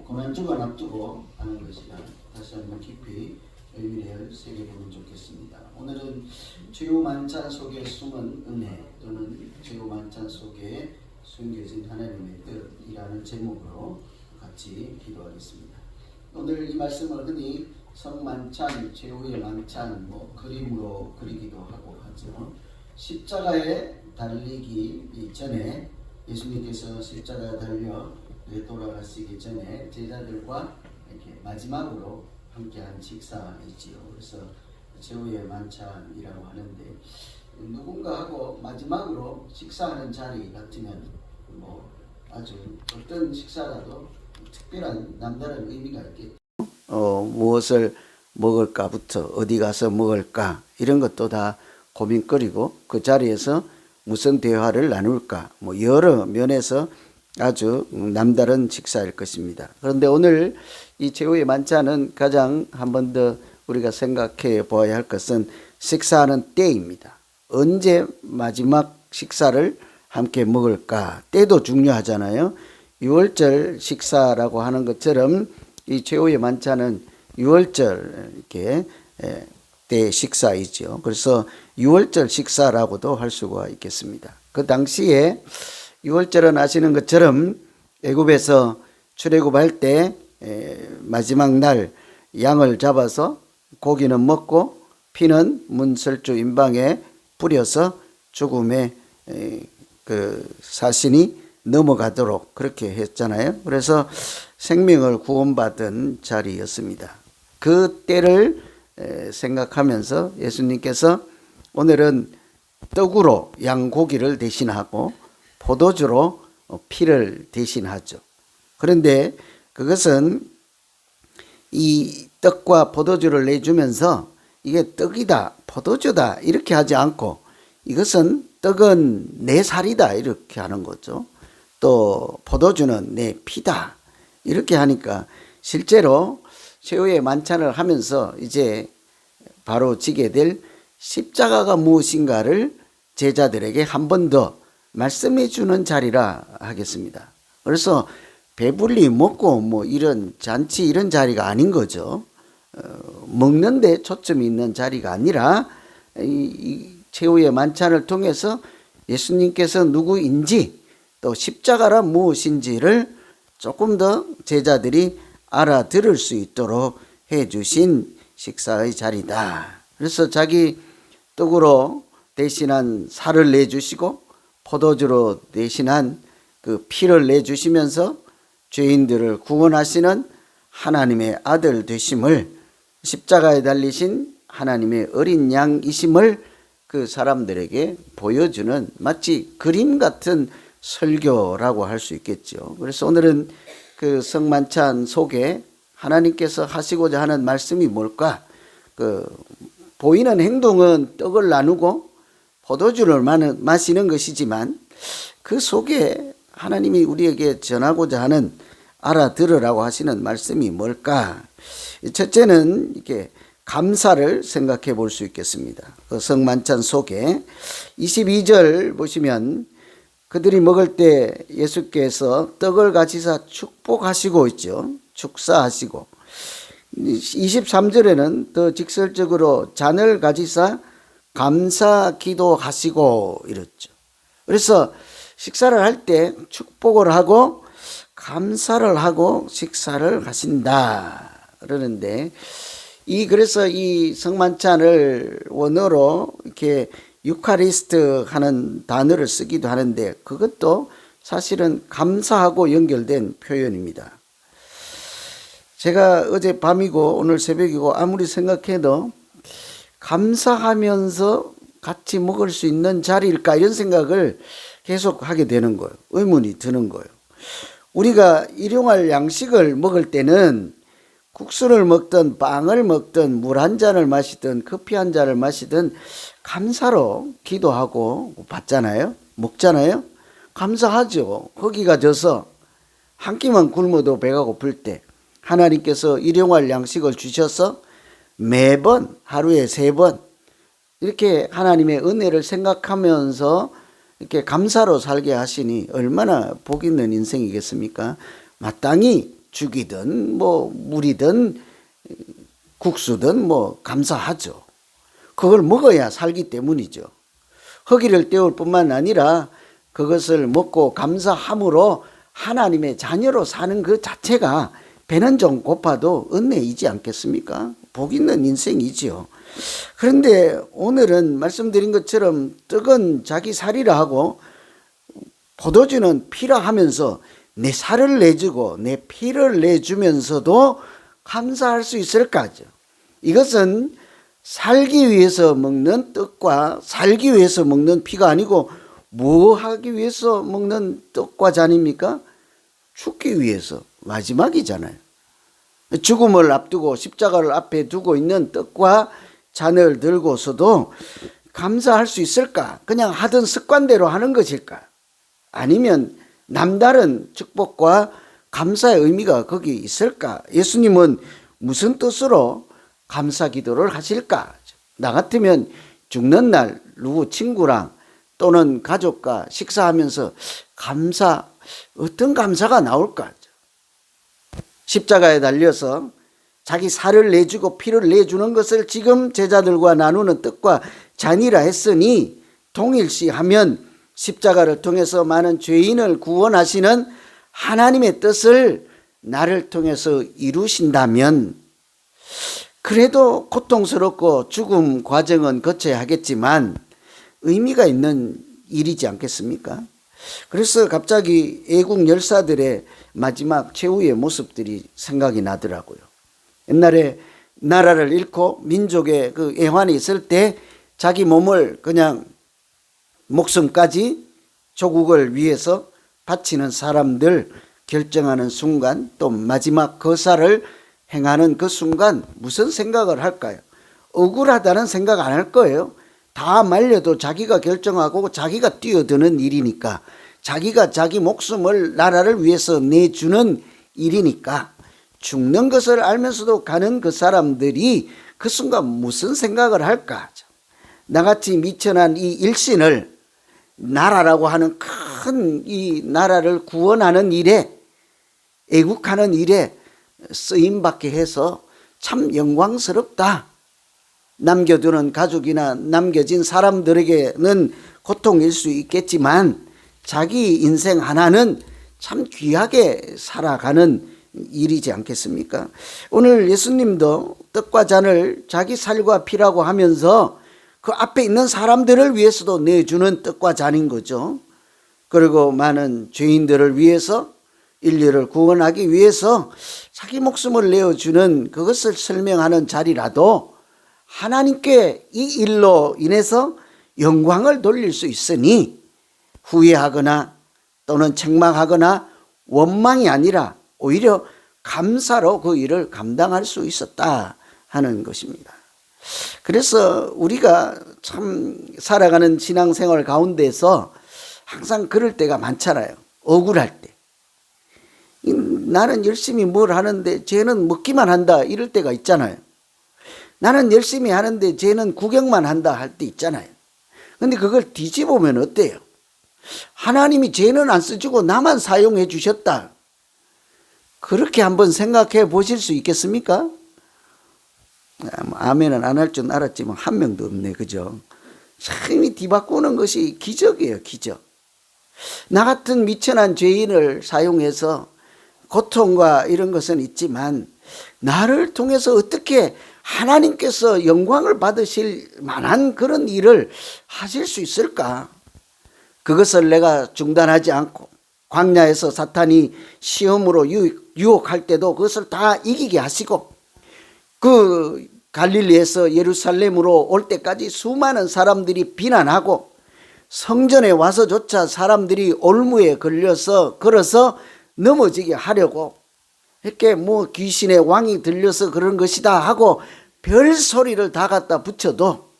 고난주간 앞두고 하는 것이라 다시 한번 깊이 의미를 새겨보면 좋겠습니다. 오늘은 죄우 만찬 속에 숨은 은혜 또는 죄우 만찬 속에 숨겨진 하나님의 뜻이라는 제목으로 같이 기도하겠습니다. 오늘 이 말씀을 흔히 성만찬, 죄우의 만찬, 그림으로 그리기도 하고 하죠. 십자가에 달리기 이전에 예수님께서 십자가에 달려 돌아가시기 전에 제자들과 이렇게 마지막으로 함께한 식사이지요. 그래서 최후의 만찬이라고 하는데 누군가하고 마지막으로 식사하는 자리 같으면 아주 어떤 식사라도 특별한 남다른 의미가 있겠죠. 무엇을 먹을까부터 어디 가서 먹을까 이런 것도 다 고민거리고 그 자리에서 무슨 대화를 나눌까 여러 면에서 아주 남다른 식사일 것입니다. 그런데 오늘 이 최후의 만찬은 가장 한 번 더 우리가 생각해 보아야 할 것은 식사하는 때입니다. 언제 마지막 식사를 함께 먹을까? 때도 중요하잖아요. 유월절 식사라고 하는 것처럼 이 최후의 만찬은 유월절 이렇게 때 식사이죠. 그래서 유월절 식사라고도 할 수가 있겠습니다. 그 당시에 유월절은 아시는 것처럼 애굽에서 출애굽할 때 마지막 날 양을 잡아서 고기는 먹고 피는 문설주 임방에 뿌려서 죽음의 그 사신이 넘어가도록 그렇게 했잖아요. 그래서 생명을 구원받은 자리였습니다. 그 때를 생각하면서 예수님께서 오늘은 떡으로 양고기를 대신하고 포도주로 피를 대신하죠. 그런데 그것은 이 떡과 포도주를 내주면서 이게 떡이다, 포도주다 이렇게 하지 않고 이것은 떡은 내 살이다 이렇게 하는 거죠. 또 포도주는 내 피다 이렇게 하니까 실제로 최후의 만찬을 하면서 이제 바로 지게 될 십자가가 무엇인가를 제자들에게 한 번 더 말씀해 주는 자리라 하겠습니다. 그래서 배불리 먹고 이런 잔치 이런 자리가 아닌 거죠. 먹는데 초점이 있는 자리가 아니라 이 최후의 만찬을 통해서 예수님께서 누구인지 또 십자가라 무엇인지를 조금 더 제자들이 알아들을 수 있도록 해주신 식사의 자리다. 그래서 자기 떡으로 대신한 살을 내주시고 포도주로 대신한 그 피를 내주시면서 죄인들을 구원하시는 하나님의 아들 되심을 십자가에 달리신 하나님의 어린 양이심을 그 사람들에게 보여주는 마치 그림 같은 설교라고 할 수 있겠죠. 그래서 오늘은 그 성만찬 속에 하나님께서 하시고자 하는 말씀이 뭘까? 보이는 행동은 떡을 나누고 포도주를 마시는 것이지만 그 속에 하나님이 우리에게 전하고자 하는 알아들으라고 하시는 말씀이 뭘까? 첫째는 이렇게 감사를 생각해 볼 수 있겠습니다. 그 성만찬 속에 22절 보시면 그들이 먹을 때 예수께서 떡을 가지사 축복하시고 있죠. 축사하시고 23절에는 더 직설적으로 잔을 가지사 감사 기도하시고 이랬죠. 그래서 식사를 할 때 축복을 하고 감사를 하고 식사를 하신다 그러는데 그래서 이 성만찬을 원어로 이렇게 유카리스트 하는 단어를 쓰기도 하는데 그것도 사실은 감사하고 연결된 표현입니다. 제가 어제 밤이고 오늘 새벽이고 아무리 생각해도 감사하면서 같이 먹을 수 있는 자리일까 이런 생각을 계속 하게 되는 거예요. 의문이 드는 거예요. 우리가 일용할 양식을 먹을 때는 국수를 먹든 빵을 먹든 물 한 잔을 마시든 커피 한 잔을 마시든 감사로 기도하고 받잖아요. 먹잖아요. 감사하죠. 허기가 져서 한 끼만 굶어도 배가 고플 때 하나님께서 일용할 양식을 주셔서 매번 하루에 3번 이렇게 하나님의 은혜를 생각하면서 이렇게 감사로 살게 하시니 얼마나 복 있는 인생이겠습니까? 마땅히 죽이든 뭐 물이든 국수든 뭐 감사하죠. 그걸 먹어야 살기 때문이죠. 허기를 때울 뿐만 아니라 그것을 먹고 감사함으로 하나님의 자녀로 사는 그 자체가 배는 좀 고파도 은혜이지 않겠습니까? 복 있는 인생이지요. 그런데 오늘은 말씀드린 것처럼 떡은 자기 살이라 하고 포도주는 피라 하면서 내 살을 내주고 내 피를 내주면서도 감사할 수 있을까죠. 이것은 살기 위해서 먹는 떡과 살기 위해서 먹는 피가 아니고 뭐 하기 위해서 먹는 떡과 잔입니까? 죽기 위해서. 마지막이잖아요. 죽음을 앞두고 십자가를 앞에 두고 있는 떡과 잔을 들고서도 감사할 수 있을까? 그냥 하던 습관대로 하는 것일까? 아니면 남다른 축복과 감사의 의미가 거기 있을까? 예수님은 무슨 뜻으로 감사 기도를 하실까? 나 같으면 죽는 날 누구 친구랑 또는 가족과 식사하면서 어떤 감사가 나올까? 십자가에 달려서 자기 살을 내주고 피를 내주는 것을 지금 제자들과 나누는 떡과 잔이라 했으니 동일시하면 십자가를 통해서 많은 죄인을 구원하시는 하나님의 뜻을 나를 통해서 이루신다면 그래도 고통스럽고 죽음 과정은 거쳐야 하겠지만 의미가 있는 일이지 않겠습니까? 그래서 갑자기 애국 열사들의 마지막 최후의 모습들이 생각이 나더라고요. 옛날에 나라를 잃고 민족의 그 애환이 있을 때 자기 몸을 그냥 목숨까지 조국을 위해서 바치는 사람들 결정하는 순간, 또 마지막 거사를 행하는 그 순간 무슨 생각을 할까요? 억울하다는 생각 안 할 거예요. 다 말려도 자기가 결정하고 자기가 뛰어드는 일이니까, 자기가 자기 목숨을 나라를 위해서 내주는 일이니까 죽는 것을 알면서도 가는 그 사람들이 그 순간 무슨 생각을 할까? 나같이 미천한 이 일신을 나라라고 하는 큰 이 나라를 구원하는 일에, 애국하는 일에 쓰임받게 해서 참 영광스럽다. 남겨두는 가족이나 남겨진 사람들에게는 고통일 수 있겠지만 자기 인생 하나는 참 귀하게 살아가는 일이지 않겠습니까? 오늘 예수님도 떡과 잔을 자기 살과 피라고 하면서 그 앞에 있는 사람들을 위해서도 내주는 떡과 잔인 거죠. 그리고 많은 죄인들을 위해서, 인류를 구원하기 위해서 자기 목숨을 내어주는 그것을 설명하는 자리라도 하나님께 이 일로 인해서 영광을 돌릴 수 있으니 후회하거나 또는 책망하거나 원망이 아니라 오히려 감사로 그 일을 감당할 수 있었다 하는 것입니다. 그래서 우리가 참 살아가는 신앙생활 가운데서 항상 그럴 때가 많잖아요. 억울할 때. 나는 열심히 뭘 하는데 쟤는 먹기만 한다 이럴 때가 있잖아요. 나는 열심히 하는데 쟤는 구경만 한다 할 때 있잖아요. 근데 그걸 뒤집으면 어때요? 하나님이 쟤는 안 써주고 나만 사용해 주셨다. 그렇게 한번 생각해 보실 수 있겠습니까? 아멘은 안 할 줄 알았지만 한 명도 없네. 그죠? 참 뒤바꾸는 것이 기적이에요. 기적. 나 같은 미천한 죄인을 사용해서 고통과 이런 것은 있지만 나를 통해서 어떻게 하나님께서 영광을 받으실 만한 그런 일을 하실 수 있을까? 그것을 내가 중단하지 않고 광야에서 사탄이 시험으로 유혹할 때도 그것을 다 이기게 하시고, 그 갈릴리에서 예루살렘으로 올 때까지 수많은 사람들이 비난하고 성전에 와서조차 사람들이 올무에 걸어서 넘어지게 하려고 이렇게 뭐 귀신의 왕이 들려서 그런 것이다 하고 별 소리를 다 갖다 붙여도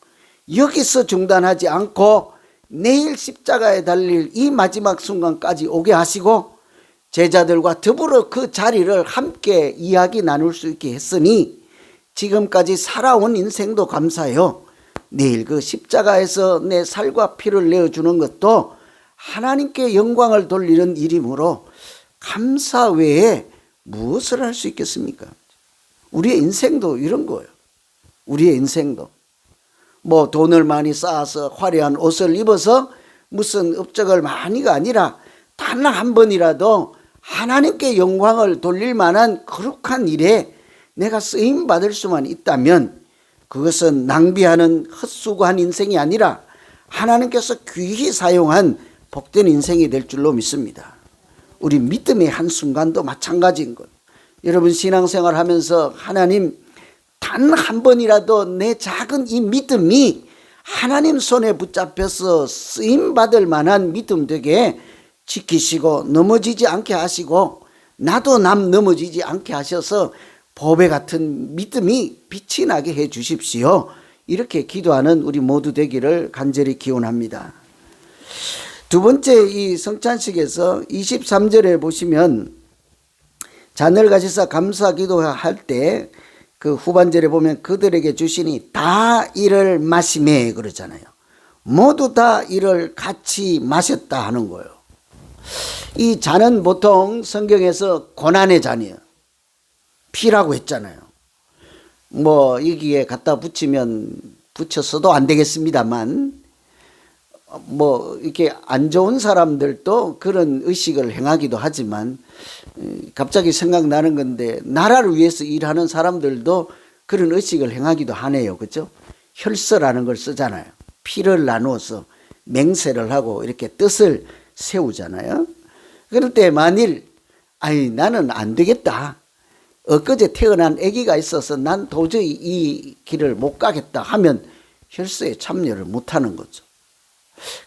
여기서 중단하지 않고 내일 십자가에 달릴 이 마지막 순간까지 오게 하시고 제자들과 더불어 그 자리를 함께 이야기 나눌 수 있게 했으니 지금까지 살아온 인생도 감사해요. 내일 그 십자가에서 내 살과 피를 내어주는 것도 하나님께 영광을 돌리는 일이므로 감사 외에 무엇을 할 수 있겠습니까? 우리의 인생도 이런 거예요. 우리의 인생도. 뭐 돈을 많이 쌓아서 화려한 옷을 입어서 무슨 업적을 많이가 아니라 단 한 번이라도 하나님께 영광을 돌릴 만한 거룩한 일에 내가 쓰임 받을 수만 있다면 그것은 낭비하는 헛수고한 인생이 아니라 하나님께서 귀히 사용한 복된 인생이 될 줄로 믿습니다. 우리 믿음의 한순간도 마찬가지인 것. 여러분 신앙생활 하면서 하나님 단 한 번이라도 내 작은 이 믿음이 하나님 손에 붙잡혀서 쓰임받을 만한 믿음 되게 지키시고 넘어지지 않게 하시고 나도 남 넘어지지 않게 하셔서 보배 같은 믿음이 빛이 나게 해 주십시오. 이렇게 기도하는 우리 모두 되기를 간절히 기원합니다. 두 번째 이 성찬식에서 23절에 보시면 잔을 가지사 감사 기도할 때 그 후반절에 보면 그들에게 주시니 다 이를 마시매 그러잖아요. 모두 다 이를 같이 마셨다 하는 거예요. 이 잔은 보통 성경에서 고난의 잔이에요. 피라고 했잖아요. 뭐 여기에 갖다 붙였어도 안 되겠습니다만 뭐 이렇게 안 좋은 사람들도 그런 의식을 행하기도 하지만 갑자기 생각나는 건데 나라를 위해서 일하는 사람들도 그런 의식을 행하기도 하네요. 그렇죠? 혈서라는 걸 쓰잖아요. 피를 나누어서 맹세를 하고 이렇게 뜻을 세우잖아요. 그럴 때 만일 나는 안 되겠다. 엊그제 태어난 아기가 있어서 난 도저히 이 길을 못 가겠다 하면 혈서에 참여를 못하는 거죠.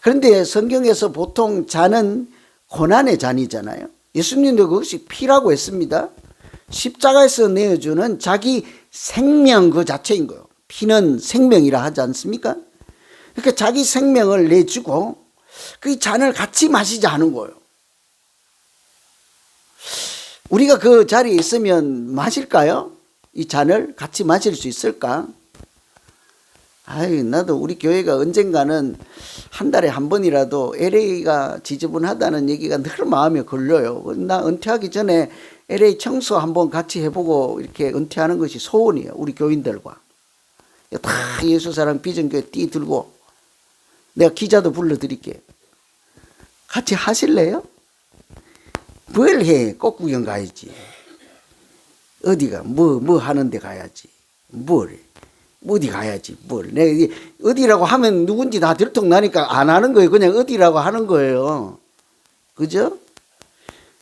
그런데 성경에서 보통 잔은 고난의 잔이잖아요. 예수님도 그것이 피라고 했습니다. 십자가에서 내어주는 자기 생명 그 자체인 거예요. 피는 생명이라 하지 않습니까? 그러니까 자기 생명을 내주고 그 잔을 같이 마시자 하는 거예요. 우리가 그 자리에 있으면 마실까요? 이 잔을 같이 마실 수 있을까? 나도 우리 교회가 언젠가는 한 달에 한 번이라도 LA가 지저분하다는 얘기가 늘 마음에 걸려요. 나 은퇴하기 전에 LA 청소 한번 같이 해보고 이렇게 은퇴하는 것이 소원이에요. 우리 교인들과. 다 예수사랑 비전교회 띠 들고 내가 기자도 불러드릴게요. 같이 하실래요? 뭘 해? 꽃구경 가야지. 어디가 뭐 하는데 가야지. 뭘 어디 가야지 뭘. 내가 어디라고 하면 누군지 다 들통나니까 안 하는 거예요. 그냥 어디라고 하는 거예요. 그죠?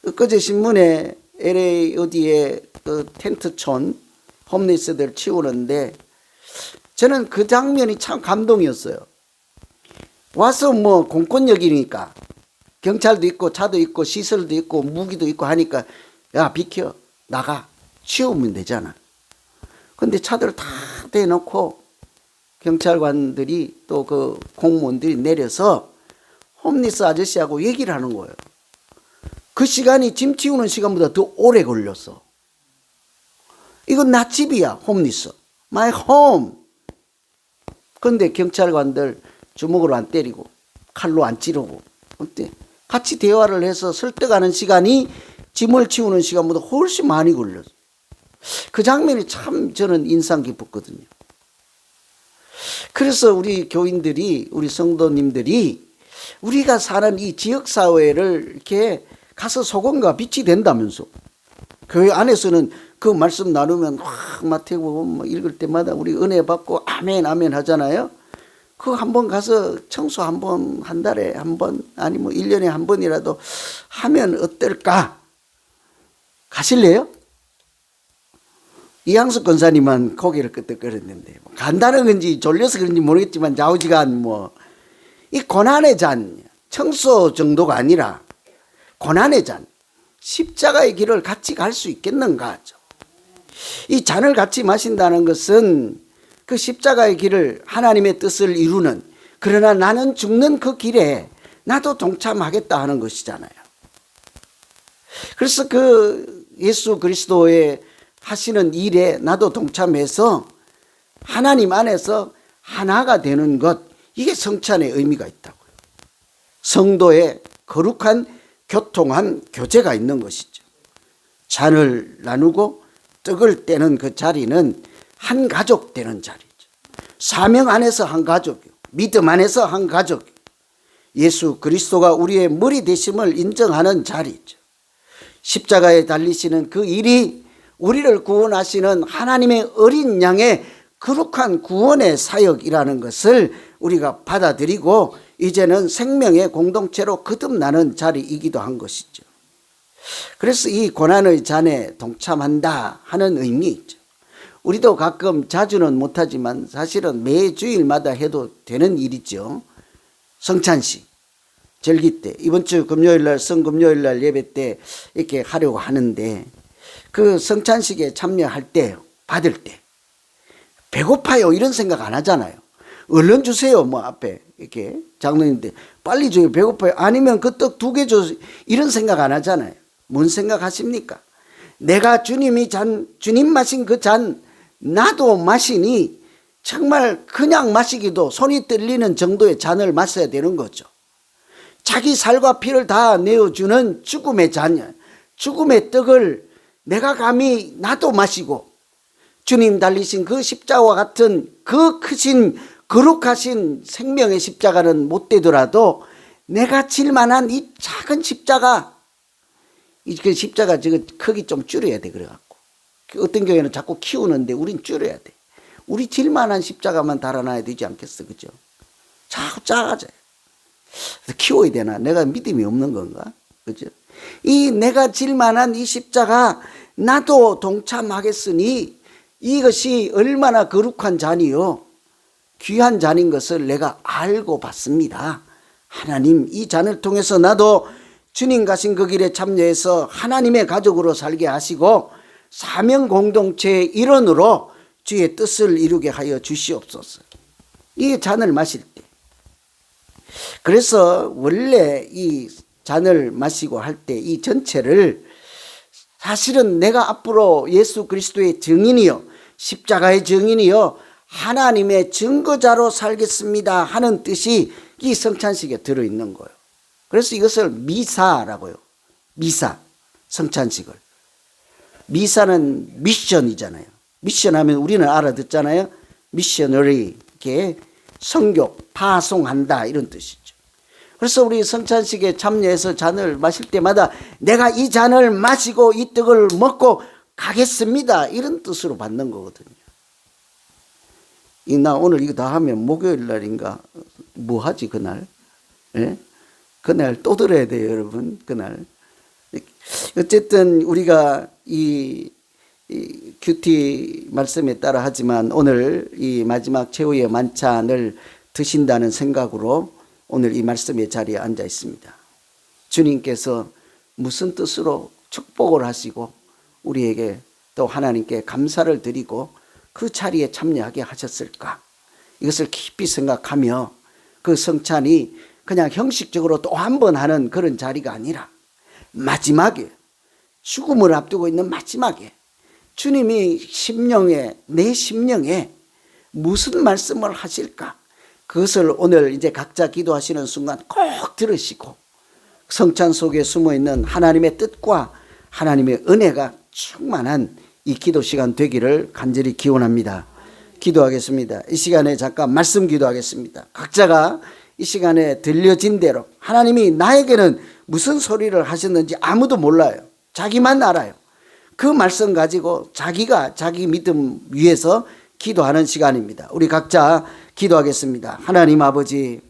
엊그제 신문에 LA 어디에 그 텐트촌 홈리스들 치우는데 저는 그 장면이 참 감동이었어요. 와서 뭐 공권력이니까 경찰도 있고 차도 있고 시설도 있고 무기도 있고 하니까 야 비켜 나가 치우면 되잖아. 근데 차들을 다 대놓고 경찰관들이 또 그 공무원들이 내려서 홈리스 아저씨하고 얘기를 하는 거예요. 그 시간이 짐 치우는 시간보다 더 오래 걸렸어. 이건 나 집이야. 홈리스 my home. 근데 경찰관들 주먹으로 안 때리고 칼로 안 찌르고 어때? 같이 대화를 해서 설득하는 시간이 짐을 치우는 시간보다 훨씬 많이 걸렸어. 그 장면이 참 저는 인상 깊었거든요. 그래서 우리 교인들이 우리 성도님들이 우리가 사는 이 지역사회를 이렇게 가서 소금과 빛이 된다면서 교회 안에서는 그 말씀 나누면 마태복음 읽을 때마다 우리 은혜 받고 아멘 아멘 하잖아요. 그거 한번 가서 청소 한번 한 달에 한 번 아니 뭐 1년에 한 번이라도 하면 어떨까? 가실래요? 이양숙 권사님은 고개를 끄덕거렸는데 간다는 건지 졸려서 그런지 모르겠지만 좌우지간 뭐 이 고난의 잔 청소 정도가 아니라 고난의 잔 십자가의 길을 같이 갈 수 있겠는가 하죠. 이 잔을 같이 마신다는 것은 그 십자가의 길을 하나님의 뜻을 이루는 그러나 나는 죽는 그 길에 나도 동참하겠다 하는 것이잖아요. 그래서 그 예수 그리스도의 하시는 일에 나도 동참해서 하나님 안에서 하나가 되는 것, 이게 성찬의 의미가 있다고요. 성도의 거룩한 교통한 교제가 있는 것이죠. 잔을 나누고 떡을 떼는 그 자리는 한 가족 되는 자리죠. 사명 안에서 한 가족이요. 믿음 안에서 한 가족. 예수 그리스도가 우리의 머리 되심을 인정하는 자리죠. 십자가에 달리시는 그 일이 우리를 구원하시는 하나님의 어린 양의 거룩한 구원의 사역이라는 것을 우리가 받아들이고 이제는 생명의 공동체로 거듭나는 자리이기도 한 것이죠. 그래서 이 고난의 잔에 동참한다 하는 의미 있죠. 우리도 가끔 자주는 못하지만 사실은 매 주일마다 해도 되는 일이죠. 성찬식, 절기 때 이번 주 금요일날 성금요일날 예배 때 이렇게 하려고 하는데 그 성찬식에 참여할 때 받을 때 배고파요 이런 생각 안 하잖아요. 얼른 주세요 뭐 앞에 이렇게 장로님들 빨리 줘요 배고파요 아니면 그 떡 2개 줘 이런 생각 안 하잖아요. 뭔 생각하십니까? 내가 주님 마신 그 잔 나도 마시니 정말 그냥 마시기도 손이 떨리는 정도의 잔을 마셔야 되는 거죠. 자기 살과 피를 다 내어주는 죽음의 잔, 죽음의 떡을 내가 감히 나도 마시고 주님 달리신 그 십자가와 같은 그 크신 거룩하신 생명의 십자가는 못 되더라도 내가 질 만한 이 작은 십자가, 그 십자가 저거 크기 좀 줄여야 돼. 그래갖고 어떤 경우에는 자꾸 키우는데 우린 줄여야 돼. 우리 질 만한 십자가만 달아놔야 되지 않겠어, 그죠? 자꾸 작아져요. 키워야 되나? 내가 믿음이 없는 건가? 그죠? 이 내가 질 만한 이 십자가 나도 동참하겠으니 이것이 얼마나 거룩한 잔이요 귀한 잔인 것을 내가 알고 봤습니다. 하나님 이 잔을 통해서 나도 주님 가신 그 길에 참여해서 하나님의 가족으로 살게 하시고 사명 공동체의 일원으로 주의 뜻을 이루게 하여 주시옵소서. 이 잔을 마실 때 그래서 원래 이 잔을 마시고 할 때 이 전체를 사실은 내가 앞으로 예수 그리스도의 증인이요 십자가의 증인이요 하나님의 증거자로 살겠습니다 하는 뜻이 이 성찬식에 들어있는 거예요. 그래서 이것을 미사라고요. 미사, 성찬식을. 미사는 미션이잖아요. 미션하면 우리는 알아듣잖아요. 미셔너리, 이렇게 선교, 파송한다 이런 뜻이죠. 그래서 우리 성찬식에 참여해서 잔을 마실 때마다 내가 이 잔을 마시고 이 떡을 먹고 가겠습니다 이런 뜻으로 받는 거거든요. 나 오늘 이거 다 하면 목요일 날인가 뭐 하지 그날? 예? 그날 또 들어야 돼요 여러분. 그날 어쨌든 우리가 이 큐티 말씀에 따라 하지만 오늘 이 마지막 최후의 만찬을 드신다는 생각으로 오늘 이 말씀의 자리에 앉아 있습니다. 주님께서 무슨 뜻으로 축복을 하시고 우리에게 또 하나님께 감사를 드리고 그 자리에 참여하게 하셨을까? 이것을 깊이 생각하며 그 성찬이 그냥 형식적으로 또 한 번 하는 그런 자리가 아니라 마지막에 죽음을 앞두고 있는 마지막에 주님이 심령에 내 심령에 무슨 말씀을 하실까? 그것을 오늘 이제 각자 기도하시는 순간 꼭 들으시고 성찬 속에 숨어있는 하나님의 뜻과 하나님의 은혜가 충만한 이 기도 시간 되기를 간절히 기원합니다. 기도하겠습니다. 이 시간에 잠깐 말씀 기도하겠습니다. 각자가 이 시간에 들려진 대로 하나님이 나에게는 무슨 소리를 하셨는지 아무도 몰라요. 자기만 알아요. 그 말씀 가지고 자기가 자기 믿음 위해서 기도하는 시간입니다. 우리 각자 기도하겠습니다. 하나님 아버지